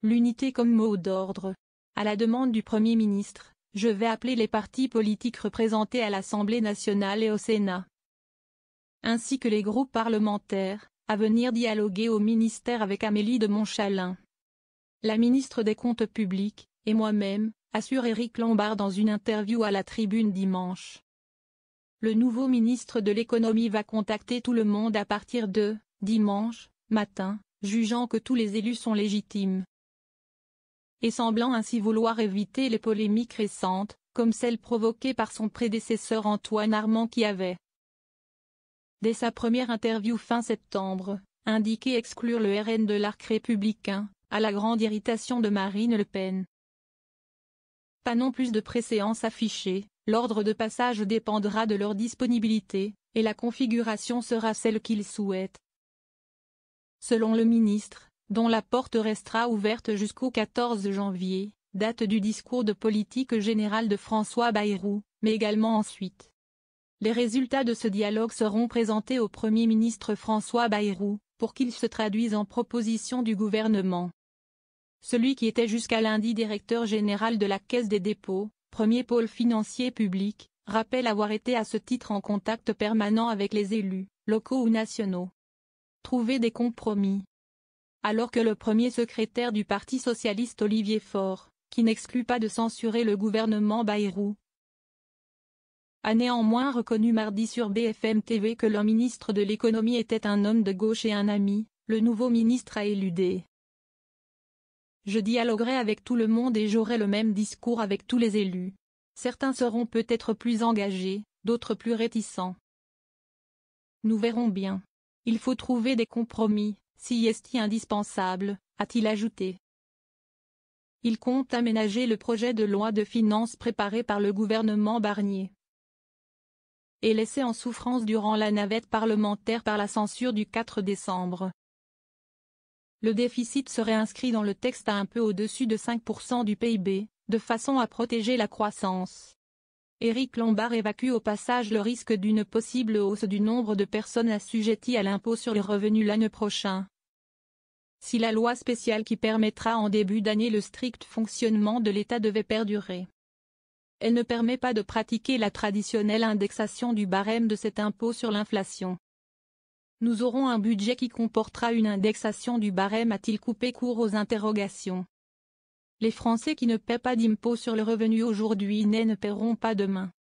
l'unité comme mot d'ordre. À la demande du Premier ministre, je vais appeler les partis politiques représentés à l'Assemblée nationale et au Sénat, ainsi que les groupes parlementaires, à venir dialoguer au ministère avec Amélie de Montchalin, la ministre des Comptes publics, et moi-même, assure Éric Lombard dans une interview à la Tribune dimanche. Le nouveau ministre de l'économie va contacter tout le monde à partir de dimanche matin, jugeant que tous les élus sont légitimes, et semblant ainsi vouloir éviter les polémiques récentes, comme celle provoquée par son prédécesseur Antoine Armand qui avait, dès sa première interview fin septembre, indiqué exclure le RN de l'arc républicain, à la grande irritation de Marine Le Pen. Pas non plus de préséance affichée, l'ordre de passage dépendra de leur disponibilité, et la configuration sera celle qu'ils souhaitent. Selon le ministre, dont la porte restera ouverte jusqu'au 14 janvier, date du discours de politique générale de François Bayrou, mais également ensuite. Les résultats de ce dialogue seront présentés au Premier ministre François Bayrou, pour qu'ils se traduisent en propositions du gouvernement. Celui qui était jusqu'à lundi directeur général de la Caisse des dépôts, premier pôle financier public, rappelle avoir été à ce titre en contact permanent avec les élus, locaux ou nationaux. Trouver des compromis. Alors que le premier secrétaire du Parti socialiste Olivier Faure, qui n'exclut pas de censurer le gouvernement Bayrou, a néanmoins reconnu mardi sur BFM TV que le ministre de l'économie était un homme de gauche et un ami, le nouveau ministre a éludé. Je dialoguerai avec tout le monde et j'aurai le même discours avec tous les élus. Certains seront peut-être plus engagés, d'autres plus réticents. Nous verrons bien. Il faut trouver des compromis, si est indispensable, a-t-il ajouté. Il compte aménager le projet de loi de finances préparé par le gouvernement Barnier et laissé en souffrance durant la navette parlementaire par la censure du 4 décembre. Le déficit serait inscrit dans le texte à un peu au-dessus de 5% du PIB, de façon à protéger la croissance. Éric Lombard évacue au passage le risque d'une possible hausse du nombre de personnes assujetties à l'impôt sur le revenu l'année prochaine. Si la loi spéciale qui permettra en début d'année le strict fonctionnement de l'État devait perdurer, elle ne permet pas de pratiquer la traditionnelle indexation du barème de cet impôt sur l'inflation. Nous aurons un budget qui comportera une indexation du barème, a-t-il coupé court aux interrogations. Les Français qui ne paient pas d'impôt sur le revenu aujourd'hui ne paieront pas demain.